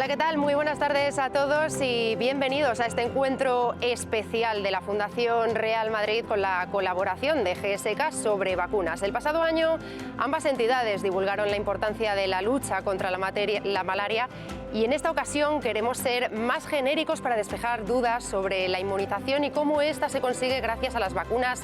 Hola, ¿qué tal? Muy buenas tardes a todos y bienvenidos a este encuentro especial de la Fundación Real Madrid con la colaboración de GSK sobre vacunas. El pasado año ambas entidades divulgaron la importancia de la lucha contra la malaria y en esta ocasión queremos ser más genéricos para despejar dudas sobre la inmunización y cómo esta se consigue gracias a las vacunas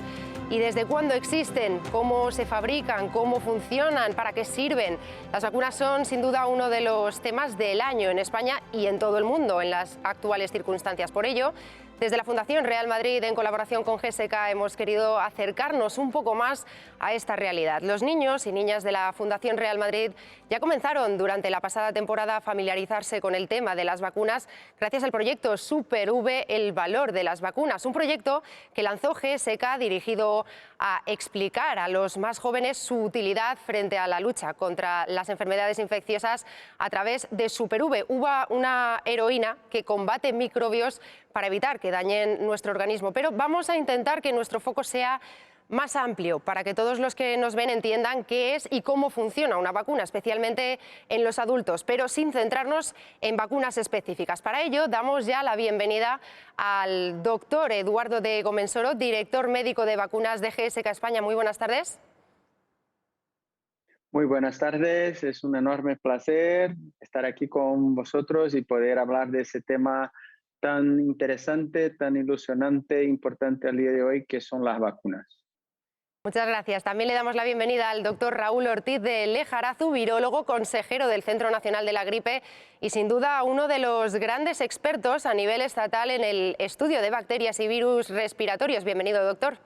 y desde cuándo existen, cómo se fabrican, cómo funcionan, para qué sirven. Las vacunas son sin duda uno de los temas del año en España y en todo el mundo en las actuales circunstancias. Por ello, desde la Fundación Real Madrid, en colaboración con GSK, hemos querido acercarnos un poco más a esta realidad. Los niños y niñas de la Fundación Real Madrid ya comenzaron durante la pasada temporada a familiarizarse con el tema de las vacunas gracias al proyecto SuperV, el valor de las vacunas, un proyecto que lanzó GSK dirigido a explicar a los más jóvenes su utilidad frente a la lucha contra las enfermedades infecciosas a través de SuperV, una heroína que combate microbios para evitar que dañen nuestro organismo. Pero vamos a intentar que nuestro foco sea más amplio para que todos los que nos ven entiendan qué es y cómo funciona una vacuna, especialmente en los adultos, pero sin centrarnos en vacunas específicas. Para ello, damos ya la bienvenida al doctor Eduardo de Gomensoro, director médico de vacunas de GSK España. Muy buenas tardes. Muy buenas tardes, es un enorme placer estar aquí con vosotros y poder hablar de ese tema tan interesante, tan ilusionante e importante al día de hoy, que son las vacunas. Muchas gracias. También le damos la bienvenida al doctor Raúl Ortiz de Lejarazu, virólogo, consejero del Centro Nacional de la Gripe y sin duda uno de los grandes expertos a nivel estatal en el estudio de bacterias y virus respiratorios. Bienvenido, doctor.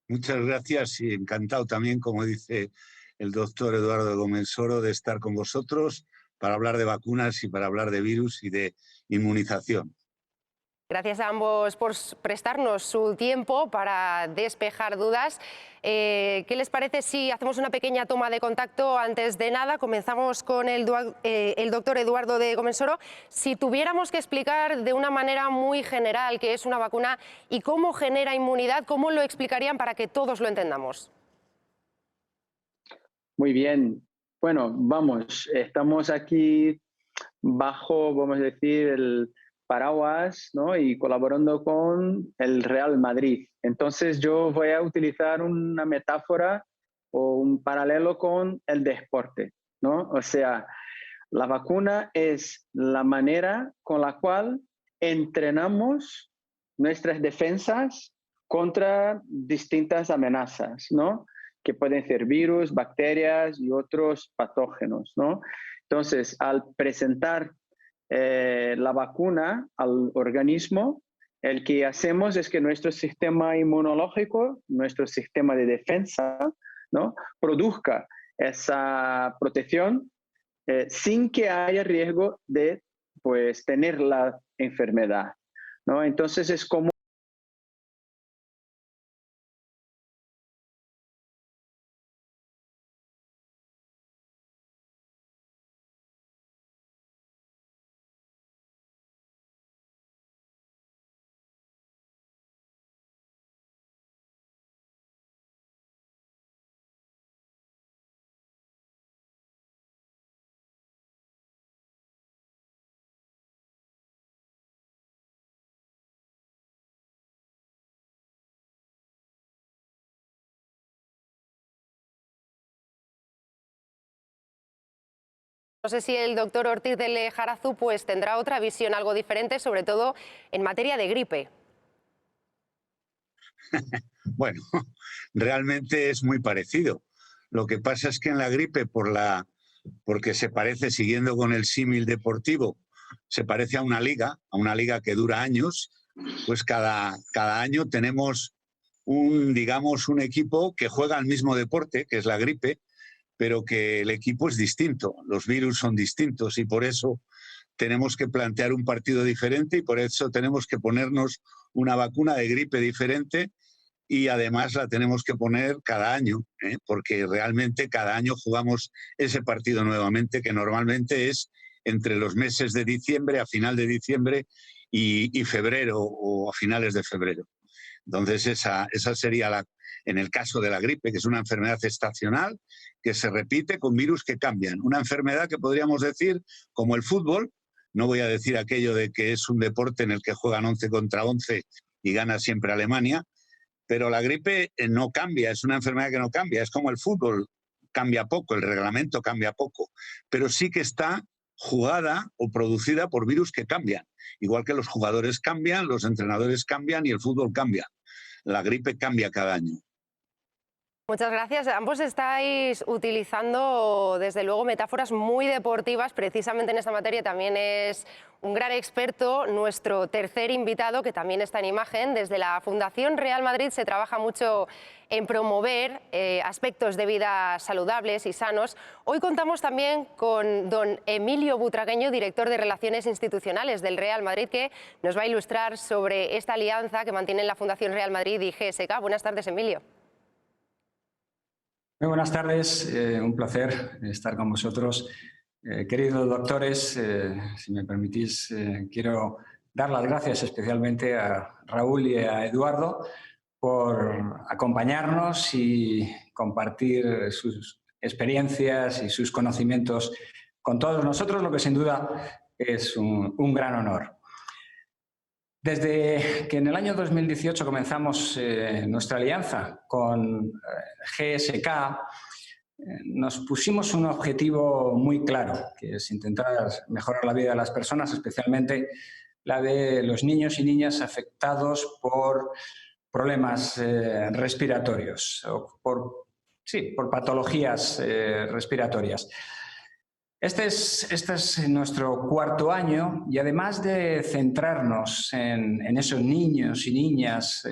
Muchas gracias y encantado también, como dice el doctor Eduardo de Gomensoro, de estar con vosotros para hablar de vacunas y para hablar de virus y de inmunización. Gracias a ambos por prestarnos su tiempo para despejar dudas. ¿Qué les parece si hacemos una pequeña toma de contacto? Antes de nada, comenzamos con el doctor Eduardo de Gomensoro. Si tuviéramos que explicar de una manera muy general qué es una vacuna y cómo genera inmunidad, ¿cómo lo explicarían para que todos lo entendamos? Muy bien. Bueno, vamos, estamos aquí bajo, vamos a decir, el paraguas, ¿no? Y colaborando con el Real Madrid. Entonces yo voy a utilizar una metáfora o un paralelo con el deporte, ¿no? O sea, la vacuna es la manera con la cual entrenamos nuestras defensas contra distintas amenazas, ¿no? Que pueden ser virus, bacterias y otros patógenos, ¿no? Entonces, al presentar la vacuna al organismo, el que hacemos es que nuestro sistema inmunológico, nuestro sistema de defensa, ¿no? Produzca esa protección sin que haya riesgo de, pues, tener la enfermedad, ¿no? Entonces es como No sé si el doctor Ortiz de Lejarazu pues, tendrá otra visión algo diferente, sobre todo en materia de gripe. Bueno, realmente es muy parecido. Lo que pasa es que en la gripe, porque se parece, siguiendo con el símil deportivo, se parece a una liga que dura años, pues cada año tenemos digamos, un equipo que juega al mismo deporte, que es la gripe, pero que el equipo es distinto, los virus son distintos y por eso tenemos que plantear un partido diferente y por eso tenemos que ponernos una vacuna de gripe diferente y además la tenemos que poner cada año, porque realmente cada año jugamos ese partido nuevamente, que normalmente es entre los meses de diciembre, a final de diciembre y febrero o a finales de febrero. Entonces, esa sería en el caso de la gripe, que es una enfermedad estacional que se repite con virus que cambian. Una enfermedad que podríamos decir, como el fútbol, no voy a decir aquello de que es un deporte en el que juegan 11 contra 11 y gana siempre Alemania, pero la gripe no cambia, es una enfermedad que no cambia, es como el fútbol, cambia poco, el reglamento cambia poco, pero sí que está jugada o producida por virus que cambian. Igual que los jugadores cambian, los entrenadores cambian y el fútbol cambia. La gripe cambia cada año. Muchas gracias. Ambos estáis utilizando, desde luego, metáforas muy deportivas. Precisamente en esta materia también es un gran experto nuestro tercer invitado, que también está en imagen. Desde la Fundación Real Madrid se trabaja mucho en promover aspectos de vida saludables y sanos. Hoy contamos también con don Emilio Butragueño, director de Relaciones Institucionales del Real Madrid, que nos va a ilustrar sobre esta alianza que mantienen la Fundación Real Madrid y GSK. Buenas tardes, Emilio. Muy buenas tardes, un placer estar con vosotros. Queridos doctores, si me permitís, quiero dar las gracias especialmente a Raúl y a Eduardo por acompañarnos y compartir sus experiencias y sus conocimientos con todos nosotros, lo que sin duda es un gran honor. Desde que en el año 2018 comenzamos nuestra alianza con GSK, nos pusimos un objetivo muy claro, que es intentar mejorar la vida de las personas, especialmente la de los niños y niñas afectados por problemas respiratorios, o por patologías respiratorias. Este es nuestro cuarto año y además de centrarnos en esos niños y niñas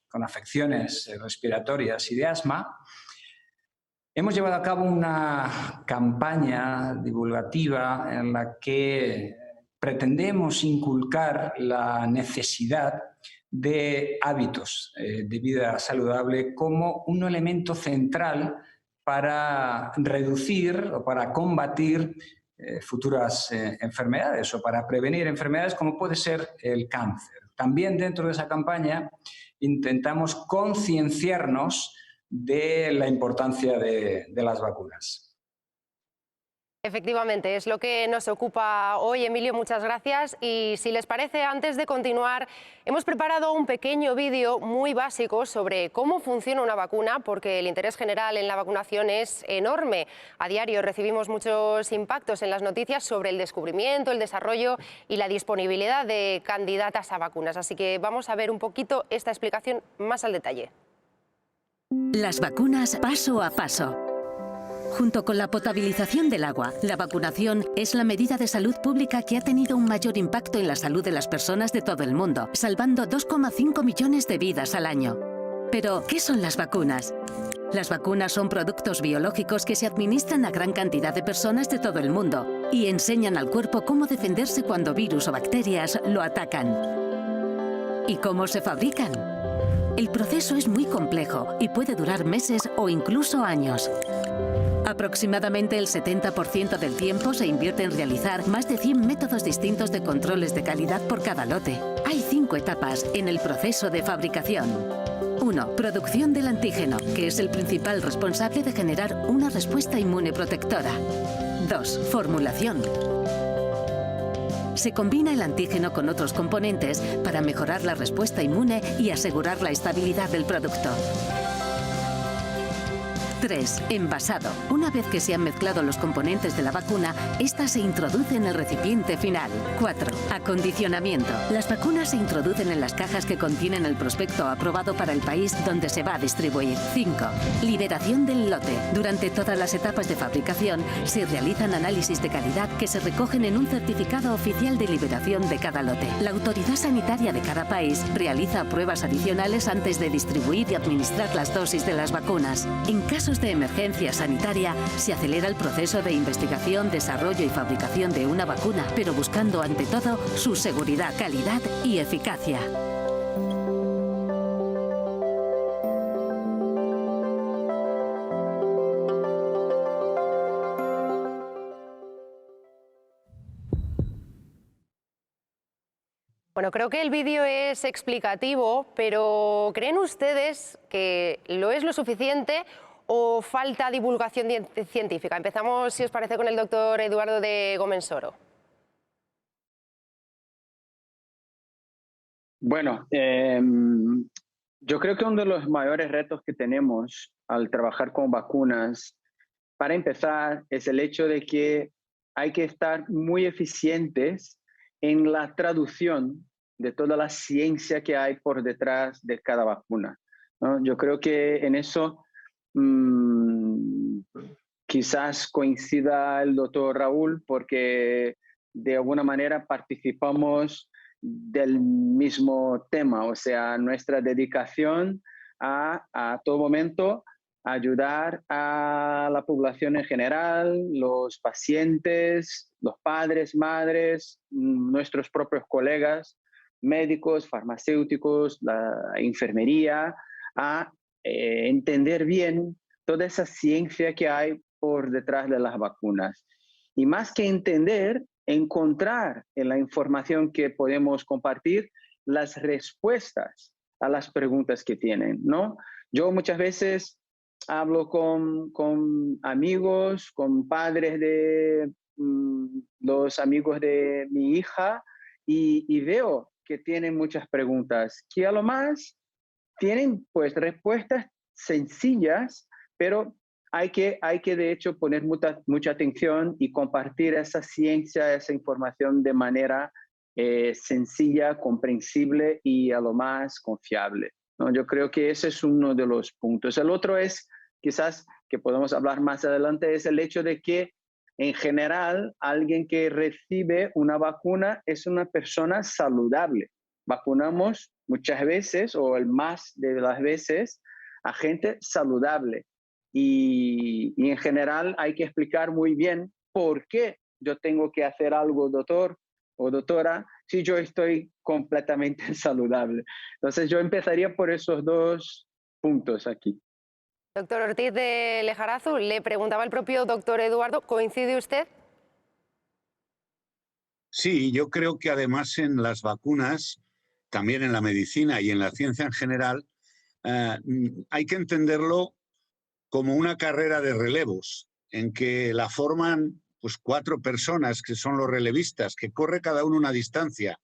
con afecciones respiratorias y de asma, hemos llevado a cabo una campaña divulgativa en la que pretendemos inculcar la necesidad de hábitos de vida saludable como un elemento central para reducir o para combatir futuras enfermedades o para prevenir enfermedades como puede ser el cáncer. También dentro de esa campaña intentamos concienciarnos de la importancia de las vacunas. Efectivamente, es lo que nos ocupa hoy. Emilio, muchas gracias. Y si les parece, antes de continuar, hemos preparado un pequeño vídeo muy básico sobre cómo funciona una vacuna, porque el interés general en la vacunación es enorme. A diario recibimos muchos impactos en las noticias sobre el descubrimiento, el desarrollo y la disponibilidad de candidatas a vacunas. Así que vamos a ver un poquito esta explicación más al detalle. Las vacunas paso a paso. Junto con la potabilización del agua, la vacunación es la medida de salud pública que ha tenido un mayor impacto en la salud de las personas de todo el mundo, salvando 2,5 millones de vidas al año. Pero, ¿qué son las vacunas? Las vacunas son productos biológicos que se administran a gran cantidad de personas de todo el mundo y enseñan al cuerpo cómo defenderse cuando virus o bacterias lo atacan. ¿Y cómo se fabrican? El proceso es muy complejo y puede durar meses o incluso años. Aproximadamente el 70% del tiempo se invierte en realizar más de 100 métodos distintos de controles de calidad por cada lote. Hay 5 etapas en el proceso de fabricación. 1. Producción del antígeno, que es el principal responsable de generar una respuesta inmune protectora. 2. Formulación. Se combina el antígeno con otros componentes para mejorar la respuesta inmune y asegurar la estabilidad del producto. 3. Envasado. Una vez que se han mezclado los componentes de la vacuna, esta se introduce en el recipiente final. 4. Acondicionamiento. Las vacunas se introducen en las cajas que contienen el prospecto aprobado para el país donde se va a distribuir. 5. Liberación del lote. Durante todas las etapas de fabricación se realizan análisis de calidad que se recogen en un certificado oficial de liberación de cada lote. La autoridad sanitaria de cada país realiza pruebas adicionales antes de distribuir y administrar las dosis de las vacunas. En casos de emergencia sanitaria, se acelera el proceso de investigación, desarrollo y fabricación de una vacuna, pero buscando ante todo su seguridad, calidad y eficacia. Bueno, creo que el vídeo es explicativo, pero ¿creen ustedes que lo es lo suficiente o falta divulgación científica? Empezamos, si os parece, con el doctor Eduardo de Gomensoro. Bueno, yo creo que uno de los mayores retos que tenemos al trabajar con vacunas, para empezar, es el hecho de que hay que estar muy eficientes en la traducción de toda la ciencia que hay por detrás de cada vacuna, ¿no? Yo creo que en eso quizás coincida el doctor Raúl, porque de alguna manera participamos del mismo tema, o sea, nuestra dedicación a todo momento ayudar a la población en general, los pacientes, los padres, madres, nuestros propios colegas, médicos, farmacéuticos, la enfermería, a entender bien toda esa ciencia que hay por detrás de las vacunas. Y más que entender, encontrar en la información que podemos compartir las respuestas a las preguntas que tienen, ¿no? Yo muchas veces hablo con amigos, con padres de los amigos de mi hija y veo que tienen muchas preguntas, que a lo más tienen pues respuestas sencillas, pero hay que de hecho poner mucha atención y compartir esa ciencia, esa información de manera sencilla, comprensible y a lo más confiable, ¿no? Yo creo que ese es uno de los puntos. El otro es, quizás que podemos hablar más adelante, es el hecho de que en general alguien que recibe una vacuna es una persona saludable. Vacunamos muchas veces o el más de las veces a gente saludable. Y en general hay que explicar muy bien por qué yo tengo que hacer algo, doctor o doctora, si yo estoy completamente saludable. Entonces yo empezaría por esos dos puntos aquí. Doctor Ortiz de Lejarazu, le preguntaba el propio doctor Eduardo, ¿coincide usted? Sí, yo creo que además en las vacunas, también en la medicina y en la ciencia en general, hay que entenderlo como una carrera de relevos, en que la forman pues 4 personas que son los relevistas, que corre cada uno una distancia.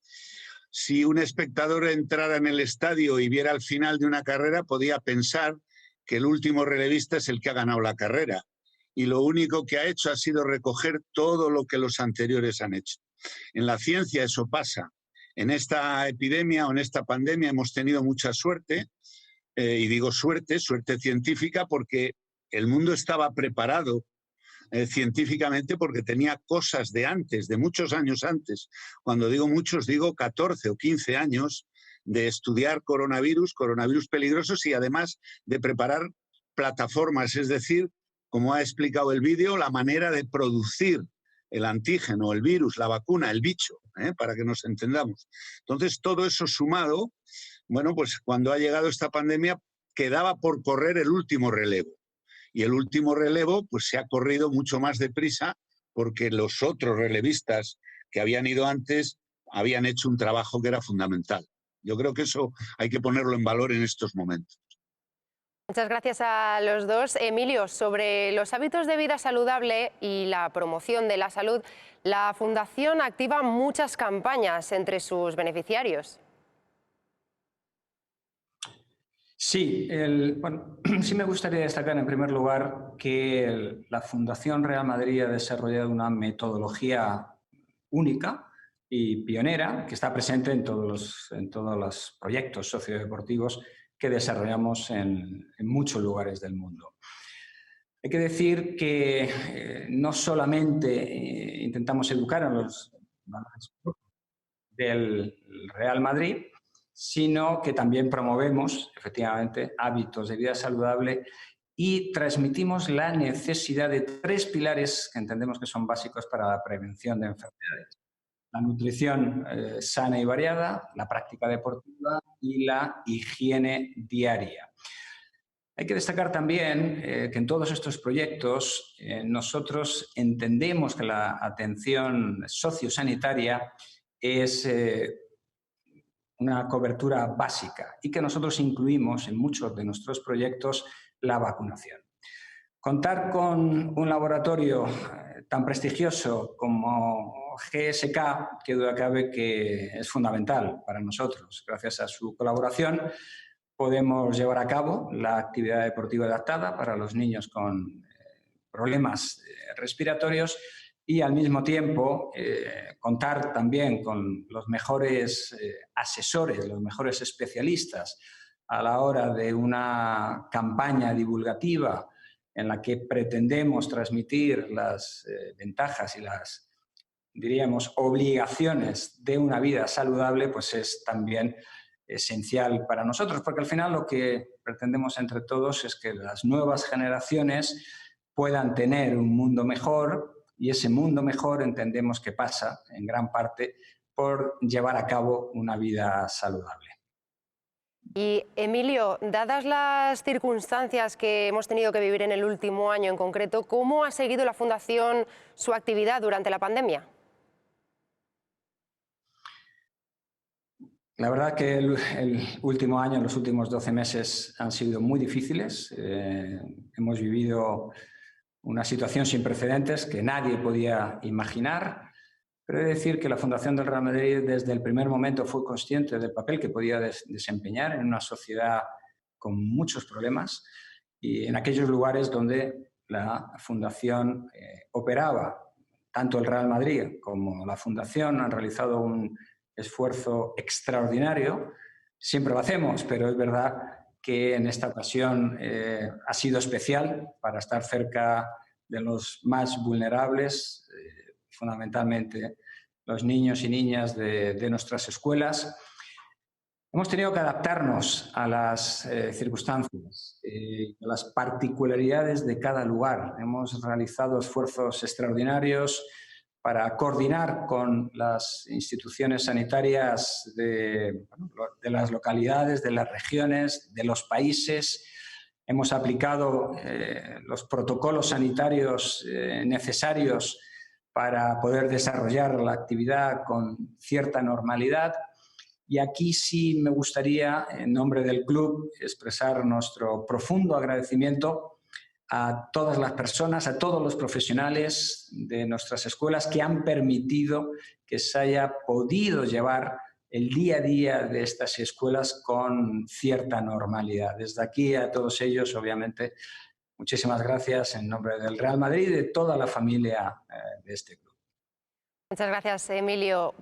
Si un espectador entrara en el estadio y viera al final de una carrera, podía pensar que el último relevista es el que ha ganado la carrera. Y lo único que ha hecho ha sido recoger todo lo que los anteriores han hecho. En la ciencia eso pasa. En esta epidemia o en esta pandemia hemos tenido mucha suerte, y digo suerte científica, porque el mundo estaba preparado científicamente porque tenía cosas de antes, de muchos años antes. Cuando digo muchos, digo 14 o 15 años de estudiar coronavirus peligrosos y además de preparar plataformas, es decir, como ha explicado el vídeo, la manera de producir el antígeno, el virus, la vacuna, el bicho, para que nos entendamos. Entonces, todo eso sumado, bueno, pues cuando ha llegado esta pandemia, quedaba por correr el último relevo. Y el último relevo pues se ha corrido mucho más deprisa porque los otros relevistas que habían ido antes habían hecho un trabajo que era fundamental. Yo creo que eso hay que ponerlo en valor en estos momentos. Muchas gracias a los dos. Emilio, sobre los hábitos de vida saludable y la promoción de la salud, la Fundación activa muchas campañas entre sus beneficiarios. Sí, sí me gustaría destacar en primer lugar que la Fundación Real Madrid ha desarrollado una metodología única y pionera que está presente en todos los proyectos sociodeportivos que desarrollamos en muchos lugares del mundo. Hay que decir que no solamente intentamos educar a los valores del Real Madrid, sino que también promovemos, efectivamente, hábitos de vida saludable y transmitimos la necesidad de 3 pilares que entendemos que son básicos para la prevención de enfermedades. La nutrición sana y variada, la práctica deportiva y la higiene diaria. Hay que destacar también que en todos estos proyectos nosotros entendemos que la atención sociosanitaria es una cobertura básica y que nosotros incluimos en muchos de nuestros proyectos la vacunación. Contar con un laboratorio tan prestigioso como GSK, que duda cabe que es fundamental para nosotros. Gracias a su colaboración podemos llevar a cabo la actividad deportiva adaptada para los niños con problemas respiratorios y al mismo tiempo contar también con los mejores asesores, los mejores especialistas a la hora de una campaña divulgativa en la que pretendemos transmitir las ventajas y las, diríamos, obligaciones de una vida saludable, pues es también esencial para nosotros, porque al final lo que pretendemos entre todos es que las nuevas generaciones puedan tener un mundo mejor, y ese mundo mejor entendemos que pasa en gran parte por llevar a cabo una vida saludable. Y Emilio, dadas las circunstancias que hemos tenido que vivir en el último año en concreto, ¿cómo ha seguido la Fundación su actividad durante la pandemia? La verdad que el último año, los últimos 12 meses han sido muy difíciles. Hemos vivido una situación sin precedentes que nadie podía imaginar. Pero he de decir que la Fundación del Real Madrid desde el primer momento fue consciente del papel que podía desempeñar en una sociedad con muchos problemas y en aquellos lugares donde la Fundación operaba. Tanto el Real Madrid como la Fundación han realizado un esfuerzo extraordinario. Siempre lo hacemos, pero es verdad que en esta ocasión ha sido especial para estar cerca de los más vulnerables, fundamentalmente los niños y niñas de nuestras escuelas. Hemos tenido que adaptarnos a las circunstancias, a las particularidades de cada lugar. Hemos realizado esfuerzos extraordinarios para coordinar con las instituciones sanitarias de las localidades, de las regiones, de los países. Hemos aplicado los protocolos sanitarios necesarios para poder desarrollar la actividad con cierta normalidad. Y aquí sí me gustaría, en nombre del club, expresar nuestro profundo agradecimiento a todas las personas, a todos los profesionales de nuestras escuelas que han permitido que se haya podido llevar el día a día de estas escuelas con cierta normalidad. Desde aquí a todos ellos, obviamente, muchísimas gracias en nombre del Real Madrid y de toda la familia de este club. Muchas gracias, Emilio.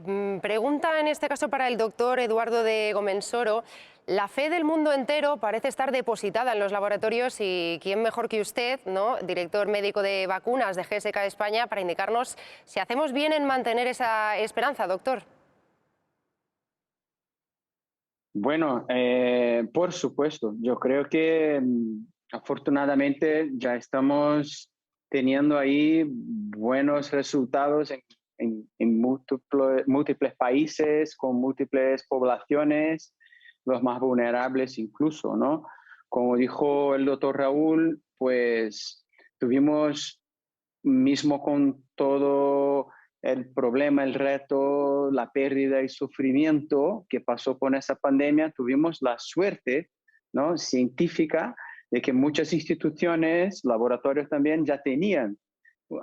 Pregunta en este caso para el doctor Eduardo de Gomensoro. La fe del mundo entero parece estar depositada en los laboratorios y quién mejor que usted, ¿no?, director médico de vacunas de GSK España, para indicarnos si hacemos bien en mantener esa esperanza, doctor. Bueno, por supuesto, yo creo que afortunadamente ya estamos teniendo ahí buenos resultados en múltiples países, con múltiples poblaciones, los más vulnerables incluso, ¿no? Como dijo el doctor Raúl, pues tuvimos, mismo con todo el problema, el reto, la pérdida y sufrimiento que pasó con esa pandemia, tuvimos la suerte, ¿no?, científica de que muchas instituciones, laboratorios también, ya tenían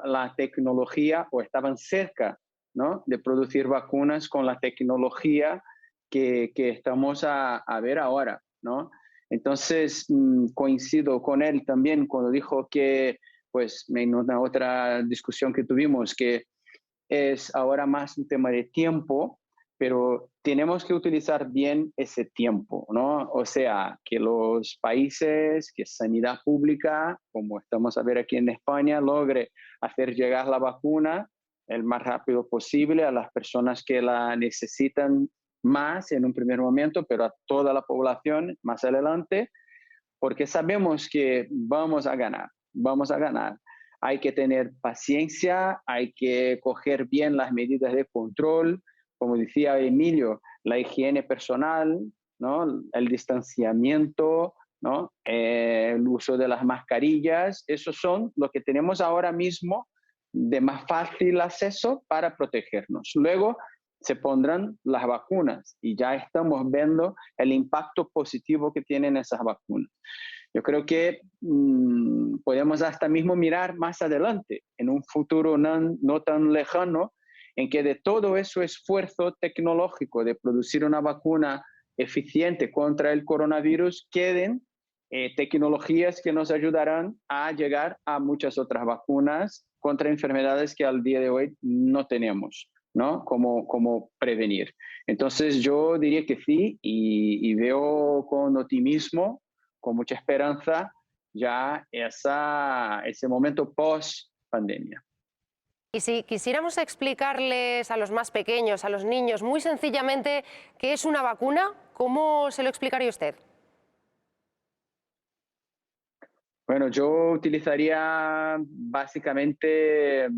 la tecnología o estaban cerca, ¿no?, de producir vacunas con la tecnología que estamos a ver ahora, ¿no? Entonces, coincido con él también cuando dijo que, pues, en una otra discusión que tuvimos, que es ahora más un tema de tiempo, pero tenemos que utilizar bien ese tiempo, ¿no? O sea, que los países, que sanidad pública, como estamos a ver aquí en España, logre hacer llegar la vacuna el más rápido posible a las personas que la necesitan más en un primer momento, pero a toda la población más adelante, porque sabemos que vamos a ganar, vamos a ganar. Hay que tener paciencia, hay que coger bien las medidas de control, como decía Emilio, la higiene personal, ¿no?, el distanciamiento, ¿no?, el uso de las mascarillas. Esos son lo que tenemos ahora mismo de más fácil acceso para protegernos. Luego, se pondrán las vacunas y ya estamos viendo el impacto positivo que tienen esas vacunas. Yo creo que podemos hasta mismo mirar más adelante, en un futuro no tan lejano, en que de todo ese esfuerzo tecnológico de producir una vacuna eficiente contra el coronavirus queden tecnologías que nos ayudarán a llegar a muchas otras vacunas contra enfermedades que al día de hoy no tenemos, ¿no? Como prevenir. Entonces yo diría que sí y veo con optimismo, con mucha esperanza, ya ese momento post-pandemia. Y si quisiéramos explicarles a los más pequeños, a los niños, muy sencillamente, qué es una vacuna, ¿cómo se lo explicaría usted? Bueno, yo utilizaría básicamente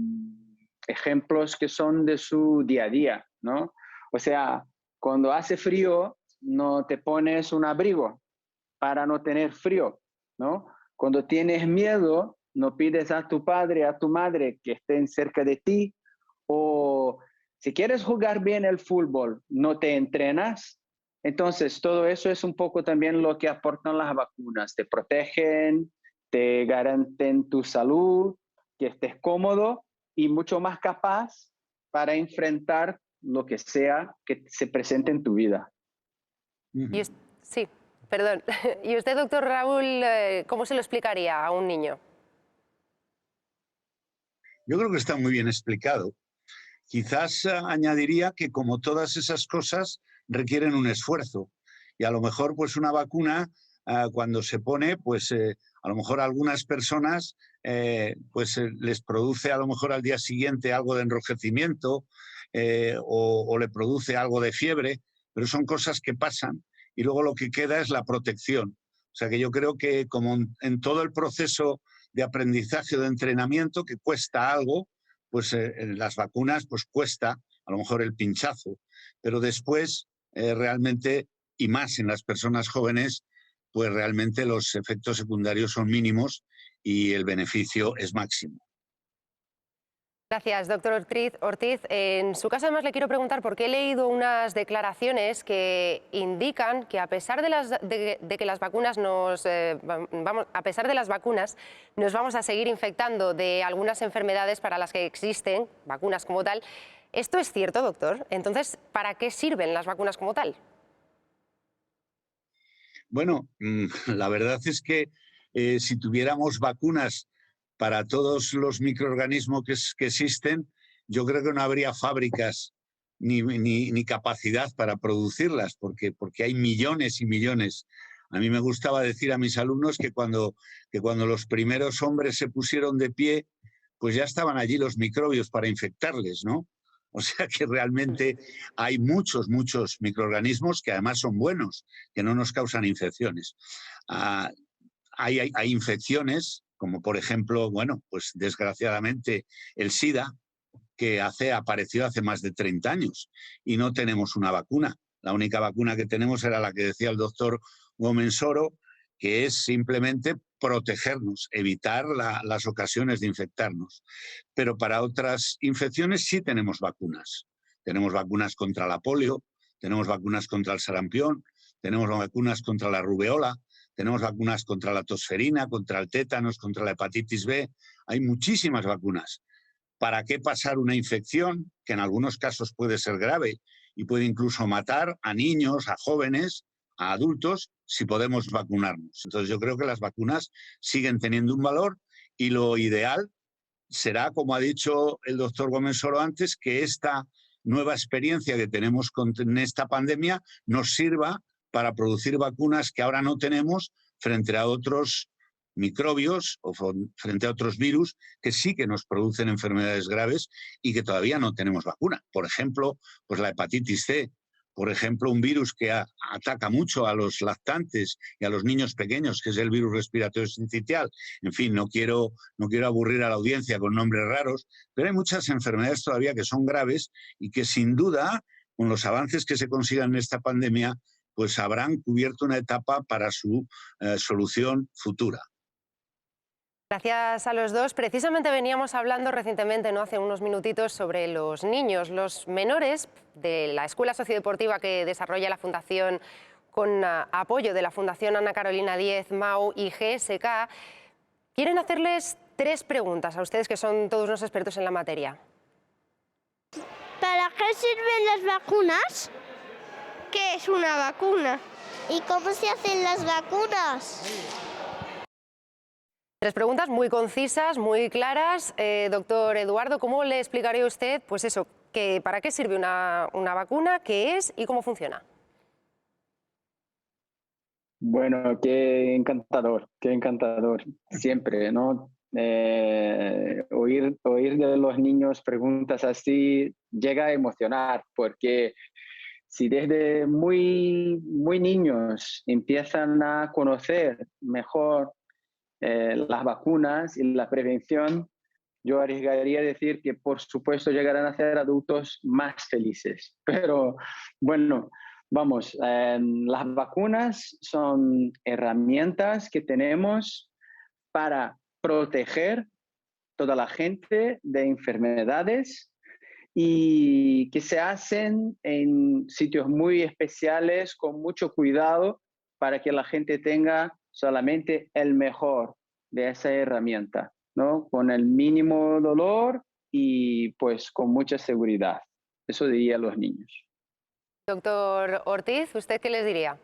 ejemplos que son de su día a día, ¿no? O sea, cuando hace frío, no te pones un abrigo para no tener frío, ¿no? Cuando tienes miedo, no pides a tu padre, a tu madre que estén cerca de ti, o si quieres jugar bien el fútbol, no te entrenas. Entonces, todo eso es un poco también lo que aportan las vacunas. Te protegen, te garanten tu salud, que estés cómodo y mucho más capaz para enfrentar lo que sea que se presente en tu vida. Sí, perdón. ¿Y usted, doctor Raúl, cómo se lo explicaría a un niño? Yo creo que está muy bien explicado. Quizás añadiría que como todas esas cosas requieren un esfuerzo y a lo mejor pues una vacuna cuando se pone pues a lo mejor a algunas personas les produce a lo mejor al día siguiente algo de enrojecimiento o le produce algo de fiebre, pero son cosas que pasan y luego lo que queda es la protección. O sea que yo creo que como en todo el proceso de aprendizaje o de entrenamiento que cuesta algo, pues en las vacunas pues cuesta a lo mejor el pinchazo, pero después realmente, y más en las personas jóvenes, pues realmente los efectos secundarios son mínimos y el beneficio es máximo. Gracias, doctor Ortiz. En su caso, además, le quiero preguntar porque he leído unas declaraciones que indican que a pesar de que las vacunas a pesar de las vacunas nos vamos a seguir infectando de algunas enfermedades para las que existen vacunas como tal. ¿Esto es cierto, doctor? Entonces, ¿para qué sirven las vacunas como tal? Bueno, la verdad es que si tuviéramos vacunas para todos los microorganismos que existen, yo creo que no habría fábricas ni capacidad para producirlas, porque hay millones y millones. A mí me gustaba decir a mis alumnos que cuando los primeros hombres se pusieron de pie, pues ya estaban allí los microbios para infectarles, ¿no? O sea que realmente hay muchos microorganismos que además son buenos, que no nos causan infecciones. Hay infecciones, como por ejemplo, bueno, pues desgraciadamente el SIDA, que apareció hace más de 30 años y no tenemos una vacuna. La única vacuna que tenemos era la que decía el doctor Gómez Soro, que es simplemente protegernos, evitar las ocasiones de infectarnos. Pero para otras infecciones sí tenemos vacunas. Tenemos vacunas contra la polio, tenemos vacunas contra el sarampión, tenemos vacunas contra la rubeola, tenemos vacunas contra la tosferina, contra el tétanos, contra la hepatitis B. Hay muchísimas vacunas. ¿Para qué pasar una infección, que en algunos casos puede ser grave y puede incluso matar a niños, a jóvenes, a adultos, si podemos vacunarnos? Entonces yo creo que las vacunas siguen teniendo un valor y lo ideal será, como ha dicho el doctor Gómez Soro antes, que esta nueva experiencia que tenemos con esta pandemia nos sirva para producir vacunas que ahora no tenemos frente a otros microbios o frente a otros virus que sí que nos producen enfermedades graves y que todavía no tenemos vacuna. Por ejemplo, pues la hepatitis C, por ejemplo, un virus que ataca mucho a los lactantes y a los niños pequeños, que es el virus respiratorio sincitial. En fin, no quiero aburrir a la audiencia con nombres raros, pero hay muchas enfermedades todavía que son graves y que sin duda, con los avances que se consigan en esta pandemia, pues habrán cubierto una etapa para su solución futura. Gracias a los dos. Precisamente veníamos hablando recientemente, ¿no?, hace unos minutitos, sobre los niños, los menores de la escuela sociodeportiva que desarrolla la Fundación con apoyo de la Fundación Ana Carolina Diez, MAU y GSK. Quieren hacerles 3 preguntas a ustedes, que son todos unos expertos en la materia. ¿Para qué sirven las vacunas? ¿Qué es una vacuna? ¿Y cómo se hacen las vacunas? 3 preguntas muy concisas, muy claras. Doctor Eduardo, ¿cómo le explicaría usted, pues eso, para qué sirve una vacuna, qué es y cómo funciona? Bueno, qué encantador, siempre, ¿no? Oír de los niños preguntas así llega a emocionar, porque si desde muy niños empiezan a conocer mejor las vacunas y la prevención, yo arriesgaría a decir que por supuesto llegarán a ser adultos más felices. Pero bueno, vamos, las vacunas son herramientas que tenemos para proteger toda la gente de enfermedades y que se hacen en sitios muy especiales, con mucho cuidado, para que la gente tenga solamente el mejor de esa herramienta, ¿no? Con el mínimo dolor y pues con mucha seguridad. Eso diría a los niños. Doctor Ortiz, ¿usted qué les diría?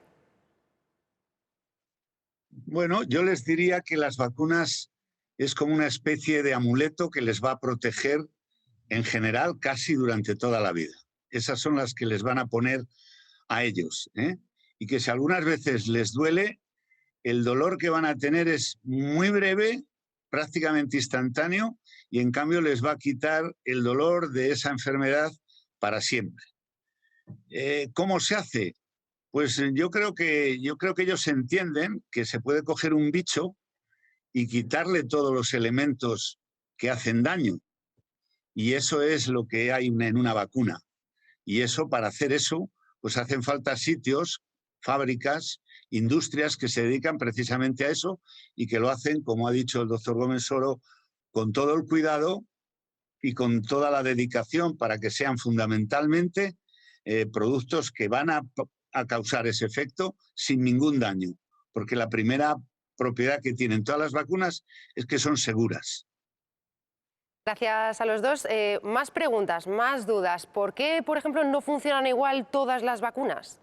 Bueno, yo les diría que las vacunas es como una especie de amuleto que les va a proteger en general casi durante toda la vida. Esas son las que les van a poner a ellos, ¿eh? Y que si algunas veces les duele, el dolor que van a tener es muy breve, prácticamente instantáneo, y en cambio les va a quitar el dolor de esa enfermedad para siempre. ¿Cómo se hace? Pues yo creo que ellos entienden que se puede coger un bicho y quitarle todos los elementos que hacen daño. Y eso es lo que hay en una vacuna. Y eso, para hacer eso, pues hacen falta sitios, fábricas, industrias que se dedican precisamente a eso y que lo hacen, como ha dicho el doctor Gómez Soro, con todo el cuidado y con toda la dedicación para que sean fundamentalmente productos que van a causar ese efecto sin ningún daño. Porque la primera propiedad que tienen todas las vacunas es que son seguras. Gracias a los dos. Más preguntas, más dudas. ¿Por qué, por ejemplo, no funcionan igual todas las vacunas?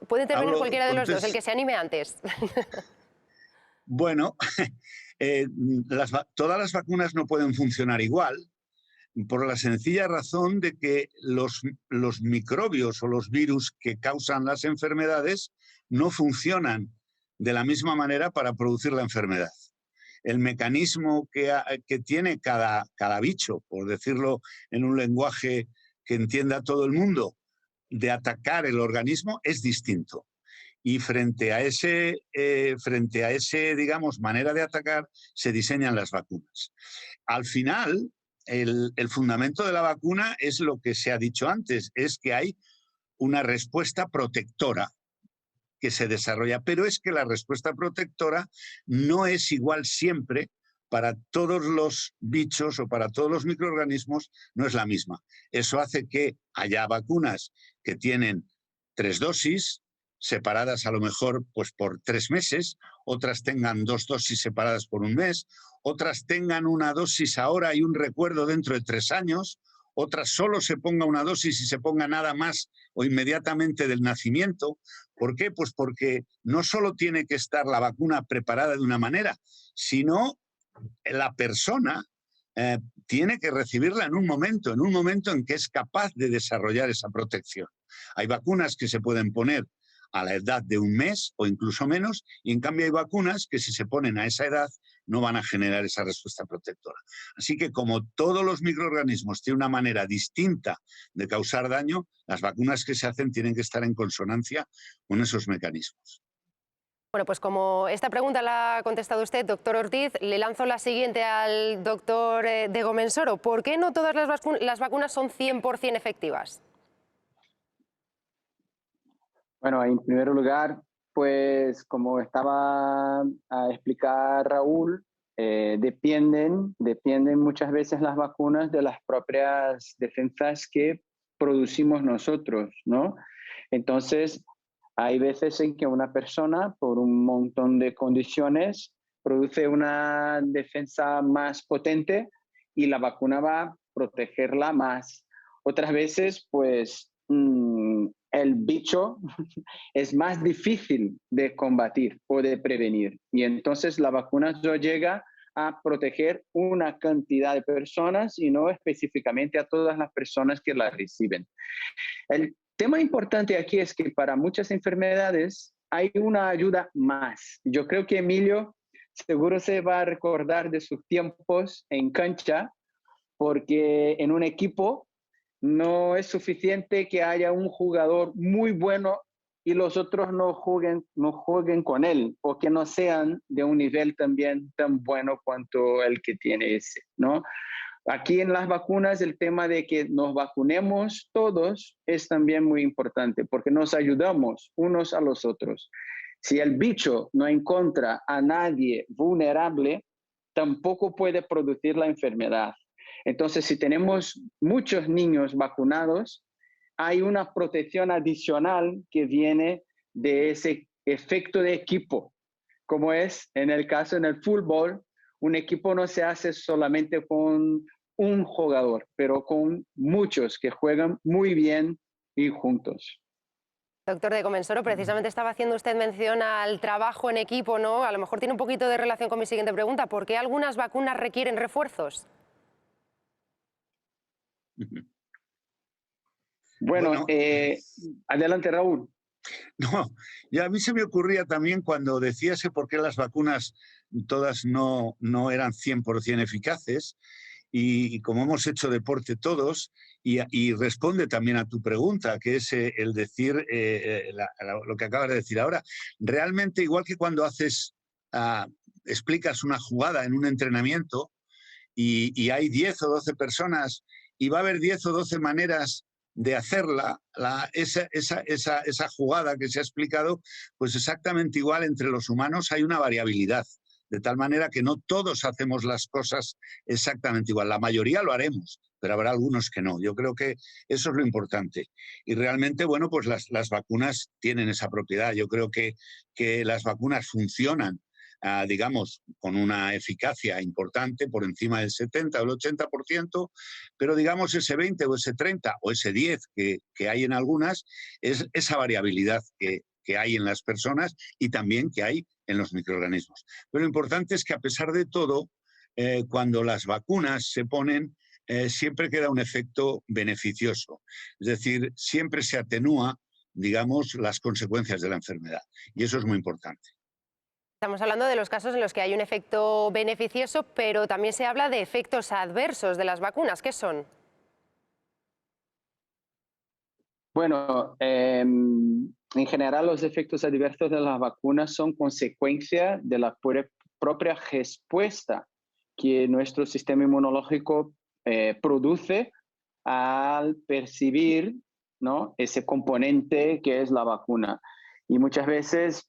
Puede intervenir cualquiera de los dos, el que se anime antes. Bueno, todas las vacunas no pueden funcionar igual, por la sencilla razón de que los microbios o los virus que causan las enfermedades no funcionan de la misma manera para producir la enfermedad. El mecanismo que tiene cada bicho, por decirlo en un lenguaje que entienda todo el mundo, de atacar el organismo es distinto. Y frente a ese, digamos, manera de atacar, se diseñan las vacunas. Al final, el fundamento de la vacuna es lo que se ha dicho antes, es que hay una respuesta protectora que se desarrolla, pero es que la respuesta protectora no es igual siempre para todos los bichos o para todos los microorganismos, no es la misma. Eso hace que haya vacunas que tienen 3 dosis, separadas a lo mejor pues por 3 meses, otras tengan 2 dosis separadas por 1 mes, otras tengan una dosis ahora y un recuerdo dentro de 3 años, otras solo se ponga una dosis y se ponga nada más o inmediatamente del nacimiento. ¿Por qué? Pues porque no solo tiene que estar la vacuna preparada de una manera, sino la persona tiene que recibirla en un momento en que es capaz de desarrollar esa protección. Hay vacunas que se pueden poner a la edad de 1 mes o incluso menos, y en cambio hay vacunas que si se ponen a esa edad no van a generar esa respuesta protectora. Así que como todos los microorganismos tienen una manera distinta de causar daño, las vacunas que se hacen tienen que estar en consonancia con esos mecanismos. Bueno, pues como esta pregunta la ha contestado usted, doctor Ortiz, le lanzo la siguiente al doctor de Gómez Soro. ¿Por qué no todas las vacunas son 100% efectivas? Bueno, en primer lugar, pues como estaba a explicar Raúl, dependen muchas veces las vacunas de las propias defensas que producimos nosotros, ¿no? Entonces, hay veces en que una persona, por un montón de condiciones, produce una defensa más potente y la vacuna va a protegerla más. Otras veces, pues, el bicho es más difícil de combatir o de prevenir. Y entonces la vacuna no llega a proteger una cantidad de personas y no específicamente a todas las personas que la reciben. El tema importante aquí es que para muchas enfermedades hay una ayuda más. Yo creo que Emilio seguro se va a recordar de sus tiempos en cancha, porque en un equipo no es suficiente que haya un jugador muy bueno y los otros no jueguen con él, o que no sean de un nivel también tan bueno cuanto el que tiene ese, ¿no? Aquí en las vacunas el tema de que nos vacunemos todos es también muy importante, porque nos ayudamos unos a los otros. Si el bicho no encuentra a nadie vulnerable, tampoco puede producir la enfermedad. Entonces, si tenemos muchos niños vacunados, hay una protección adicional que viene de ese efecto de equipo, como es en el caso en el fútbol. Un equipo no se hace solamente con un jugador, pero con muchos que juegan muy bien y juntos. Doctor de Comensoro, precisamente estaba haciendo usted mención al trabajo en equipo, ¿no? A lo mejor tiene un poquito de relación con mi siguiente pregunta. ¿Por qué algunas vacunas requieren refuerzos? Bueno, adelante, Raúl. No, y a mí se me ocurría también cuando decías que por qué las vacunas todas no eran 100% eficaces, y como hemos hecho deporte todos, y responde también a tu pregunta, que es el decir lo que acabas de decir ahora. Realmente, igual que cuando explicas una jugada en un entrenamiento y hay 10 o 12 personas y va a haber 10 o 12 maneras de hacerla, esa jugada que se ha explicado, pues exactamente igual entre los humanos hay una variabilidad, de tal manera que no todos hacemos las cosas exactamente igual. La mayoría lo haremos, pero habrá algunos que no. Yo creo que eso es lo importante. Y realmente, bueno, pues las vacunas tienen esa propiedad. Yo creo que las vacunas funcionan, digamos, con una eficacia importante por encima del 70 o el 80%, pero digamos ese 20 o ese 30 o ese 10 que hay en algunas, es esa variabilidad que hay en las personas y también que hay en los microorganismos. Pero lo importante es que a pesar de todo, cuando las vacunas se ponen, siempre queda un efecto beneficioso. Es decir, siempre se atenúa, digamos, las consecuencias de la enfermedad. Y eso es muy importante. Estamos hablando de los casos en los que hay un efecto beneficioso, pero también se habla de efectos adversos de las vacunas. ¿Qué son? Bueno, en general los efectos adversos de las vacunas son consecuencia de la propia respuesta que nuestro sistema inmunológico produce al percibir, ¿no?, ese componente que es la vacuna. Y muchas veces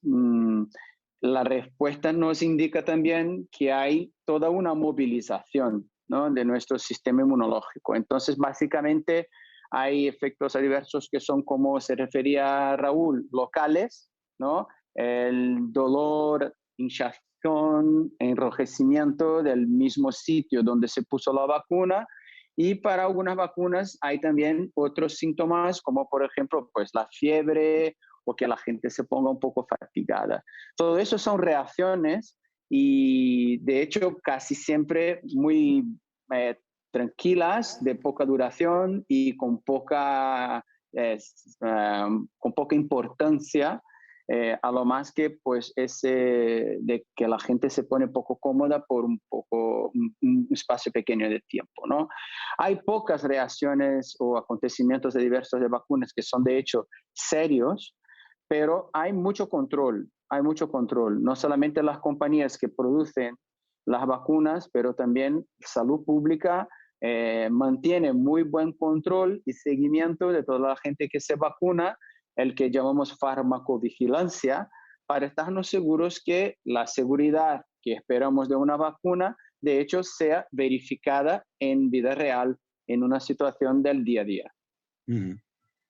la respuesta nos indica también que hay toda una movilización, ¿no?, de nuestro sistema inmunológico. Entonces, básicamente, hay efectos adversos que son, como se refería Raúl, locales, ¿no? El dolor, hinchazón, enrojecimiento del mismo sitio donde se puso la vacuna. Y para algunas vacunas hay también otros síntomas, como por ejemplo, pues la fiebre o que la gente se ponga un poco fatigada. Todo eso son reacciones y de hecho casi siempre muy tranquilas, de poca duración y con poca importancia, a lo más que pues de que la gente se pone poco cómoda por un espacio pequeño de tiempo, ¿no? Hay pocas reacciones o acontecimientos de diversas de vacunas que son de hecho serios, pero hay mucho control, no solamente las compañías que producen las vacunas, pero también salud pública mantiene muy buen control y seguimiento de toda la gente que se vacuna el que llamamos farmacovigilancia, para estarnos seguros que la seguridad que esperamos de una vacuna, de hecho, sea verificada en vida real, en una situación del día a día.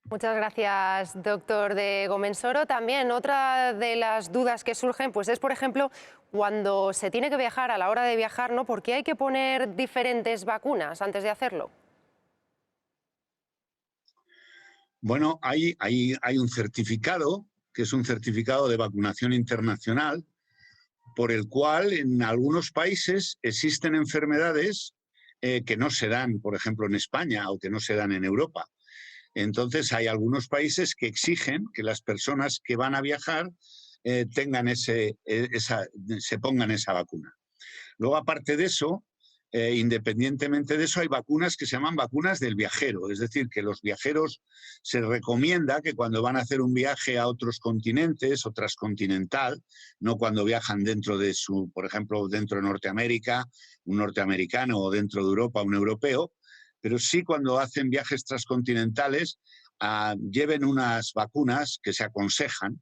Muchas gracias, doctor de Gomensoro. También otra de las dudas que surgen pues es, por ejemplo, cuando se tiene que viajar, a la hora de viajar, ¿no? ¿Por qué hay que poner diferentes vacunas antes de hacerlo? Bueno, hay un certificado, que es un certificado de vacunación internacional, por el cual en algunos países existen enfermedades que no se dan, por ejemplo, en España o que no se dan en Europa. Entonces hay algunos países que exigen que las personas que van a viajar se pongan esa vacuna. Luego, aparte de eso, independientemente de eso, hay vacunas que se llaman vacunas del viajero. Es decir, que los viajeros se recomienda que cuando van a hacer un viaje a otros continentes o transcontinental, no cuando viajan dentro de por ejemplo, dentro de Norteamérica, un norteamericano, o dentro de Europa, un europeo, pero sí cuando hacen viajes transcontinentales, lleven unas vacunas que se aconsejan,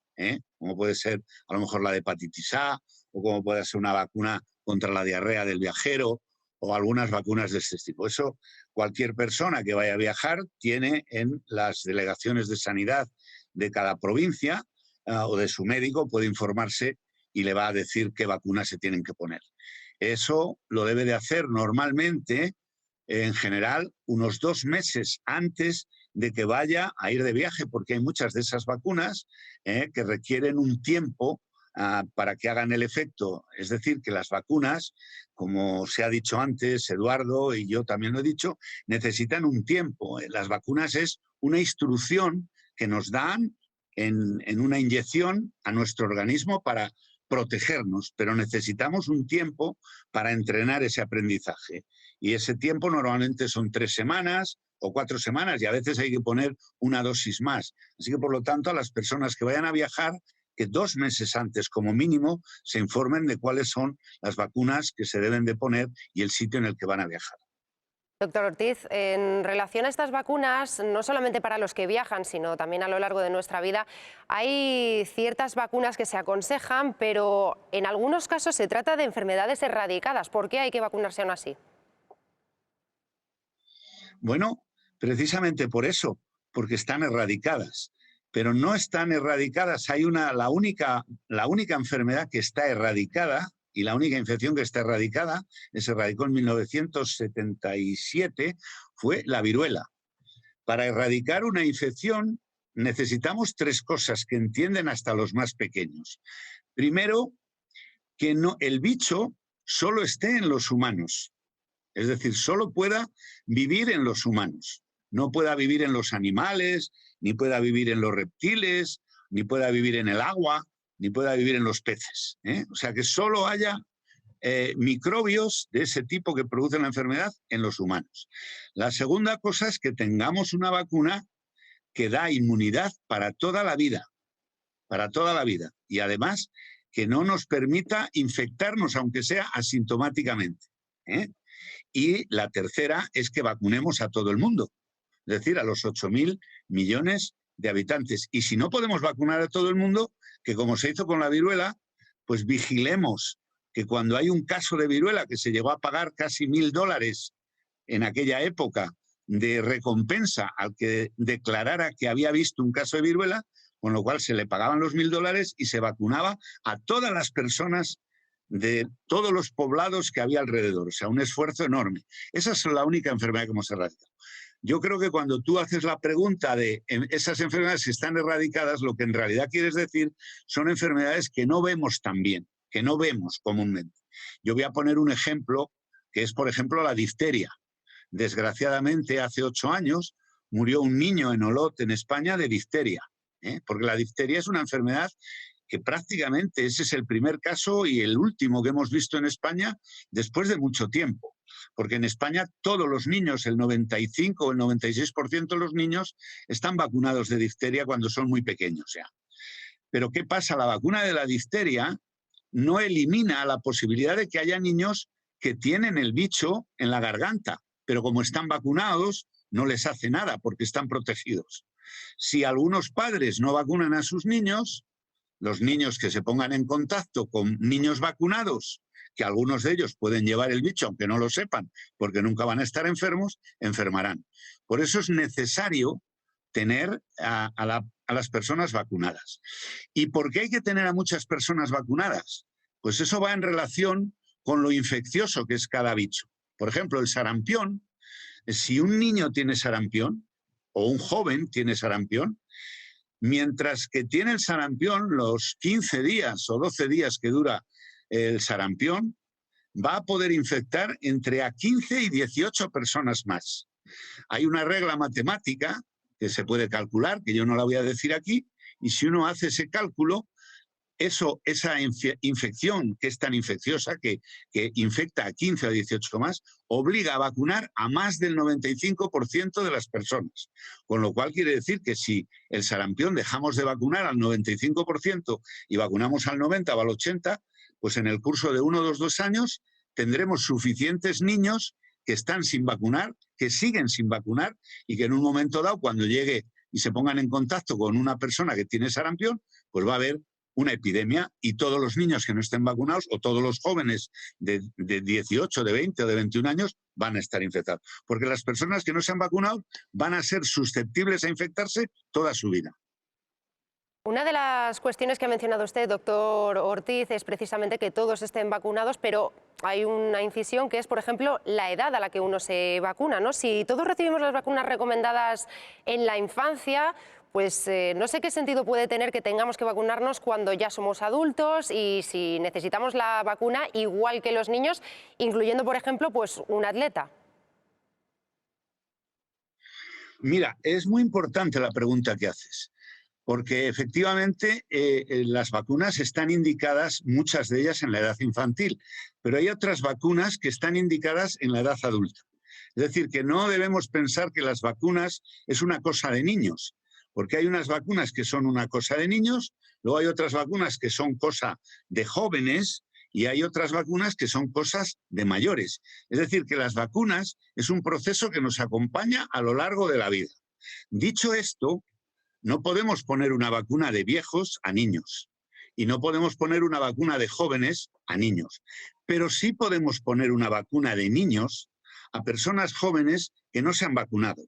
como puede ser a lo mejor la de hepatitis A, o como puede ser una vacuna contra la diarrea del viajero, o algunas vacunas de este tipo. Eso cualquier persona que vaya a viajar tiene en las delegaciones de sanidad de cada provincia o de su médico, puede informarse y le va a decir qué vacunas se tienen que poner. Eso lo debe de hacer normalmente, en general, unos 2 meses antes de que vaya a ir de viaje, porque hay muchas de esas vacunas que requieren un tiempo para que hagan el efecto. Es decir, que las vacunas, como se ha dicho antes, Eduardo y yo también lo he dicho, necesitan un tiempo. Las vacunas es una instrucción que nos dan en una inyección a nuestro organismo para protegernos, pero necesitamos un tiempo para entrenar ese aprendizaje. Y ese tiempo normalmente son 3 semanas o 4 semanas, y a veces hay que poner una dosis más. Así que, por lo tanto, a las personas que vayan a viajar, que 2 meses antes, como mínimo, se informen de cuáles son las vacunas que se deben de poner y el sitio en el que van a viajar. Doctor Ortiz, en relación a estas vacunas, no solamente para los que viajan, sino también a lo largo de nuestra vida, hay ciertas vacunas que se aconsejan, pero en algunos casos se trata de enfermedades erradicadas. ¿Por qué hay que vacunarse aún así? Bueno, precisamente por eso, porque están erradicadas. Pero no están erradicadas. Hay la única enfermedad que está erradicada, y la única infección que está erradicada, se erradicó en 1977, fue la viruela. Para erradicar una infección necesitamos 3 cosas que entienden hasta los más pequeños. Primero, que el bicho solo esté en los humanos. Es decir, solo pueda vivir en los humanos. No pueda vivir en los animales, ni pueda vivir en los reptiles, ni pueda vivir en el agua, ni pueda vivir en los peces. O sea, que solo haya microbios de ese tipo que producen la enfermedad en los humanos. La segunda cosa es que tengamos una vacuna que da inmunidad para toda la vida, y además que no nos permita infectarnos, aunque sea asintomáticamente. Y la tercera es que vacunemos a todo el mundo. Es decir, a los 8.000 millones de habitantes. Y si no podemos vacunar a todo el mundo, que como se hizo con la viruela, pues vigilemos que cuando hay un caso de viruela que se llegó a pagar casi $1.000 en aquella época de recompensa al que declarara que había visto un caso de viruela, con lo cual se le pagaban los $1.000 y se vacunaba a todas las personas de todos los poblados que había alrededor. O sea, un esfuerzo enorme. Esa es la única enfermedad que hemos erradicado. Yo creo que cuando tú haces la pregunta de esas enfermedades que están erradicadas, lo que en realidad quieres decir son enfermedades que no vemos tan bien, que no vemos comúnmente. Yo voy a poner un ejemplo, que es, por ejemplo, la difteria. Desgraciadamente, hace 8 años murió un niño en Olot, en España, de difteria, porque la difteria es una enfermedad que prácticamente ese es el primer caso y el último que hemos visto en España después de mucho tiempo. Porque en España todos los niños, el 95 o el 96% de los niños, están vacunados de difteria cuando son muy pequeños ya. Pero ¿qué pasa? La vacuna de la difteria no elimina la posibilidad de que haya niños que tienen el bicho en la garganta, pero como están vacunados no les hace nada porque están protegidos. Si algunos padres no vacunan a sus niños, los niños que se pongan en contacto con niños vacunados, que algunos de ellos pueden llevar el bicho, aunque no lo sepan, porque nunca van a estar enfermos, enfermarán. Por eso es necesario tener a las personas vacunadas. ¿Y por qué hay que tener a muchas personas vacunadas? Pues eso va en relación con lo infeccioso que es cada bicho. Por ejemplo, el sarampión, si un niño tiene sarampión o un joven tiene sarampión, mientras que tiene el sarampión, los 15 días o 12 días que dura el sarampión, va a poder infectar entre a 15 y 18 personas más. Hay una regla matemática que se puede calcular, que yo no la voy a decir aquí, y si uno hace ese cálculo, esa infección que es tan infecciosa, que infecta a 15 o 18 más, obliga a vacunar a más del 95% de las personas. Con lo cual quiere decir que si el sarampión dejamos de vacunar al 95% y vacunamos al 90% o al 80%, pues en el curso de 1 o 2 años tendremos suficientes niños que están sin vacunar, que siguen sin vacunar y que en un momento dado, cuando llegue y se pongan en contacto con una persona que tiene sarampión, pues va a haber una epidemia y todos los niños que no estén vacunados o todos los jóvenes de 18, de 20 o de 21 años van a estar infectados. Porque las personas que no se han vacunado van a ser susceptibles a infectarse toda su vida. Una de las cuestiones que ha mencionado usted, doctor Ortiz, es precisamente que todos estén vacunados, pero hay una incisión que es, por ejemplo, la edad a la que uno se vacuna, ¿no? Si todos recibimos las vacunas recomendadas en la infancia, pues no sé qué sentido puede tener que tengamos que vacunarnos cuando ya somos adultos y si necesitamos la vacuna igual que los niños, incluyendo, por ejemplo, pues un atleta. Mira, es muy importante la pregunta que haces, porque efectivamente las vacunas están indicadas, muchas de ellas en la edad infantil, pero hay otras vacunas que están indicadas en la edad adulta. Es decir, que no debemos pensar que las vacunas es una cosa de niños, porque hay unas vacunas que son una cosa de niños, luego hay otras vacunas que son cosa de jóvenes y hay otras vacunas que son cosas de mayores. Es decir, que las vacunas es un proceso que nos acompaña a lo largo de la vida. Dicho esto, no podemos poner una vacuna de viejos a niños y no podemos poner una vacuna de jóvenes a niños, pero sí podemos poner una vacuna de niños a personas jóvenes que no se han vacunado.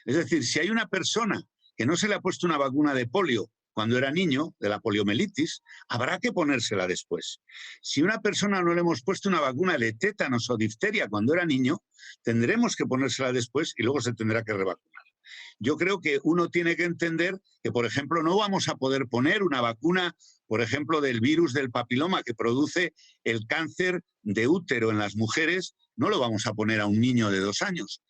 Es decir, si hay una persona que no se le ha puesto una vacuna de polio cuando era niño, de la poliomielitis, habrá que ponérsela después. Si a una persona no le hemos puesto una vacuna de tétanos o difteria cuando era niño, tendremos que ponérsela después y luego se tendrá que revacunar. Yo creo que uno tiene que entender que, por ejemplo, no vamos a poder poner una vacuna, por ejemplo, del virus del papiloma que produce el cáncer de útero en las mujeres, no lo vamos a poner a un niño de 2 años,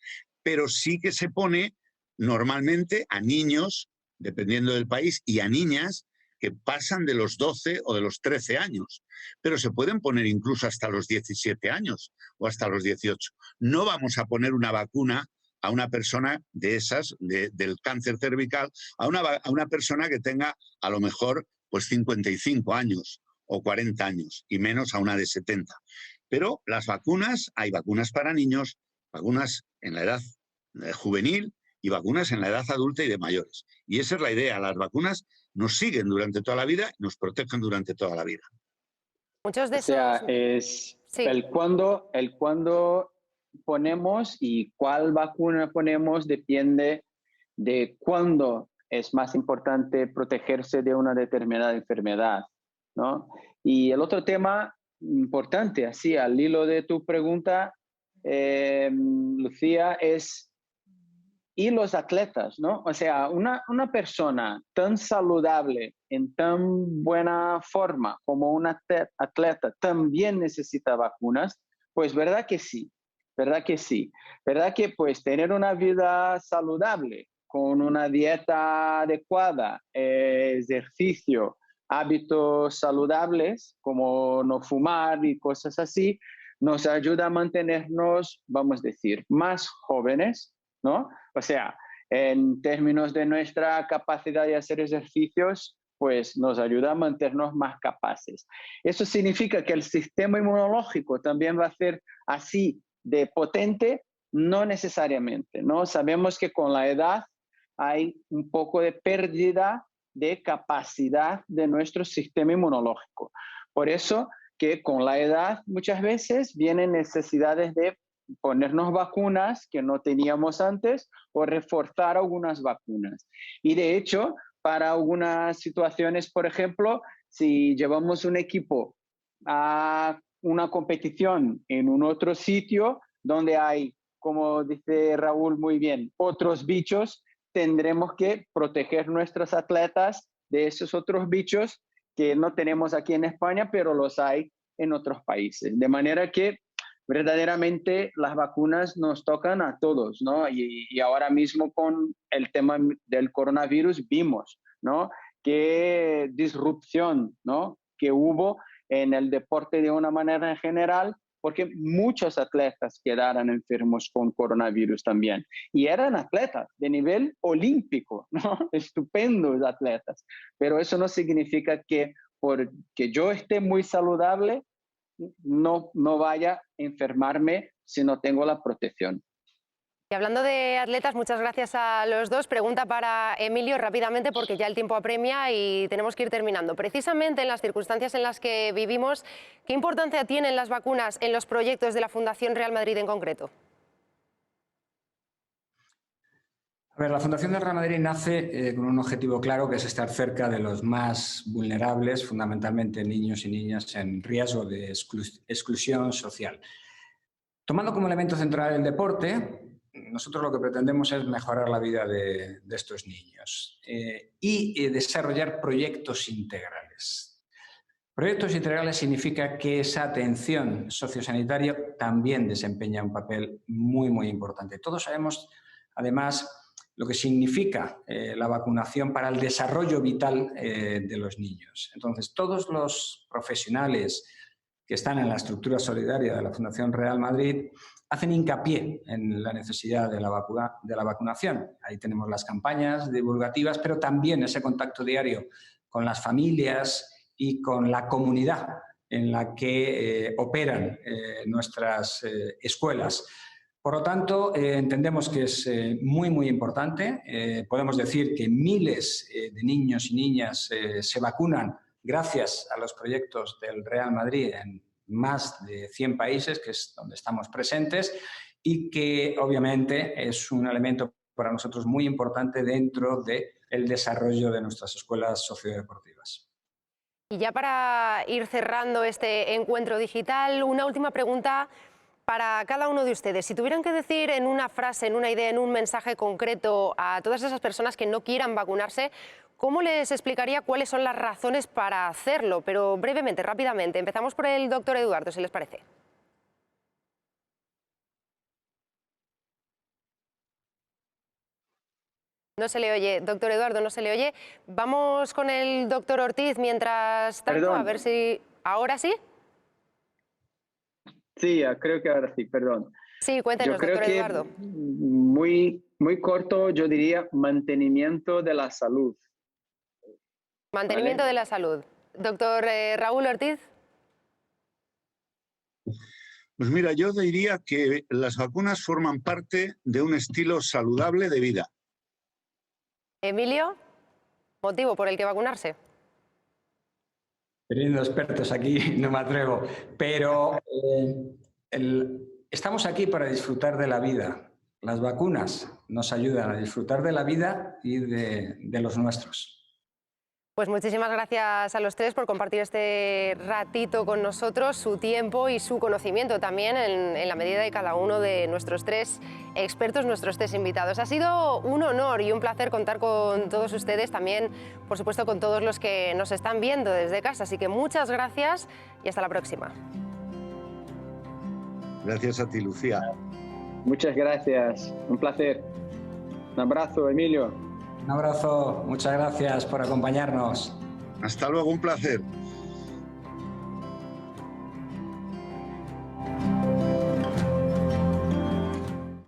pero sí que se pone normalmente a niños, dependiendo del país, y a niñas que pasan de los 12 o de los 13 años, pero se pueden poner incluso hasta los 17 años o hasta los 18. No vamos a poner una vacuna a una persona de esas, del cáncer cervical, a una persona que tenga a lo mejor pues 55 años o 40 años y menos a una de 70. Pero las vacunas, hay vacunas para niños, vacunas en la edad juvenil y vacunas en la edad adulta y de mayores. Y esa es la idea, las vacunas nos siguen durante toda la vida y nos protegen durante toda la vida. Muchos de esos... O sea, es sí. el cuándo ponemos y cuál vacuna ponemos depende de cuándo es más importante protegerse de una determinada enfermedad, ¿no? Y el otro tema importante, así al hilo de tu pregunta, Lucía, es y los atletas, ¿no? O sea, una persona tan saludable, en tan buena forma como un atleta también necesita vacunas, pues verdad que sí, verdad que sí. Verdad que pues tener una vida saludable, con una dieta adecuada, ejercicio, hábitos saludables, como no fumar y cosas así, nos ayuda a mantenernos, vamos a decir, más jóvenes, ¿no? O sea, en términos de nuestra capacidad de hacer ejercicios, pues nos ayuda a mantenernos más capaces. Eso significa que el sistema inmunológico también va a ser así de potente, no necesariamente, ¿no? Sabemos que con la edad hay un poco de pérdida de capacidad de nuestro sistema inmunológico. Por eso que con la edad muchas veces vienen necesidades de ponernos vacunas que no teníamos antes o reforzar algunas vacunas. Y de hecho, para algunas situaciones, por ejemplo, si llevamos un equipo a una competición en un otro sitio donde hay, como dice Raúl muy bien, otros bichos, tendremos que proteger nuestros atletas de esos otros bichos que no tenemos aquí en España, pero los hay en otros países. De manera que verdaderamente las vacunas nos tocan a todos, ¿no? Y ahora mismo con el tema del coronavirus vimos, ¿no?, qué disrupción, ¿no?, que hubo en el deporte de una manera en general, porque muchos atletas quedaron enfermos con coronavirus también. Y eran atletas de nivel olímpico, ¿no? Estupendos atletas. Pero eso no significa que porque yo esté muy saludable, no vaya a enfermarme si no tengo la protección. Y hablando de atletas, muchas gracias a los dos. Pregunta para Emilio rápidamente, porque ya el tiempo apremia y tenemos que ir terminando. Precisamente en las circunstancias en las que vivimos, ¿qué importancia tienen las vacunas en los proyectos de la Fundación Real Madrid en concreto? A ver, la Fundación del Real Madrid nace con un objetivo claro, que es estar cerca de los más vulnerables, fundamentalmente niños y niñas en riesgo de exclusión social. Tomando como elemento central el deporte, nosotros lo que pretendemos es mejorar la vida de estos niños y desarrollar proyectos integrales. Proyectos integrales significa que esa atención sociosanitaria también desempeña un papel muy, muy importante. Todos sabemos, además, lo que significa la vacunación para el desarrollo vital de los niños. Entonces, todos los profesionales que están en la estructura solidaria de la Fundación Real Madrid hacen hincapié en la necesidad de la vacunación. Ahí tenemos las campañas divulgativas, pero también ese contacto diario con las familias y con la comunidad en la que operan nuestras escuelas. Por lo tanto, entendemos que es muy, muy importante. Podemos decir que miles de niños y niñas se vacunan gracias a los proyectos del Real Madrid en más de 100 países, que es donde estamos presentes, y que obviamente es un elemento para nosotros muy importante dentro del desarrollo de nuestras escuelas sociodeportivas. Y ya para ir cerrando este encuentro digital, una última pregunta para cada uno de ustedes. Si tuvieran que decir en una frase, en una idea, en un mensaje concreto a todas esas personas que no quieran vacunarse, ¿cómo les explicaría cuáles son las razones para hacerlo? Pero brevemente, rápidamente. Empezamos por el doctor Eduardo, si les parece. No se le oye, doctor Eduardo, no se le oye. Vamos con el doctor Ortiz mientras tanto, Perdón. A ver si... ¿Ahora sí? Sí, creo que ahora sí, perdón. Sí, cuéntenos, Yo creo doctor que Eduardo. muy corto, yo diría mantenimiento de la salud. Mantenimiento ¿Vale? de la salud. Doctor Raúl Ortiz. Pues mira, yo diría que las vacunas forman parte de un estilo saludable de vida. Emilio, motivo por el que vacunarse. Teniendo expertos aquí, no me atrevo, pero estamos aquí para disfrutar de la vida. Las vacunas nos ayudan a disfrutar de la vida y de los nuestros. Pues muchísimas gracias a los tres por compartir este ratito con nosotros, su tiempo y su conocimiento también en la medida de cada uno de nuestros tres expertos, nuestros tres invitados. Ha sido un honor y un placer contar con todos ustedes, también por supuesto con todos los que nos están viendo desde casa, así que muchas gracias y hasta la próxima. Gracias a ti, Lucía. Muchas gracias, un placer. Un abrazo, Emilio. Un abrazo, muchas gracias por acompañarnos. Hasta luego, un placer.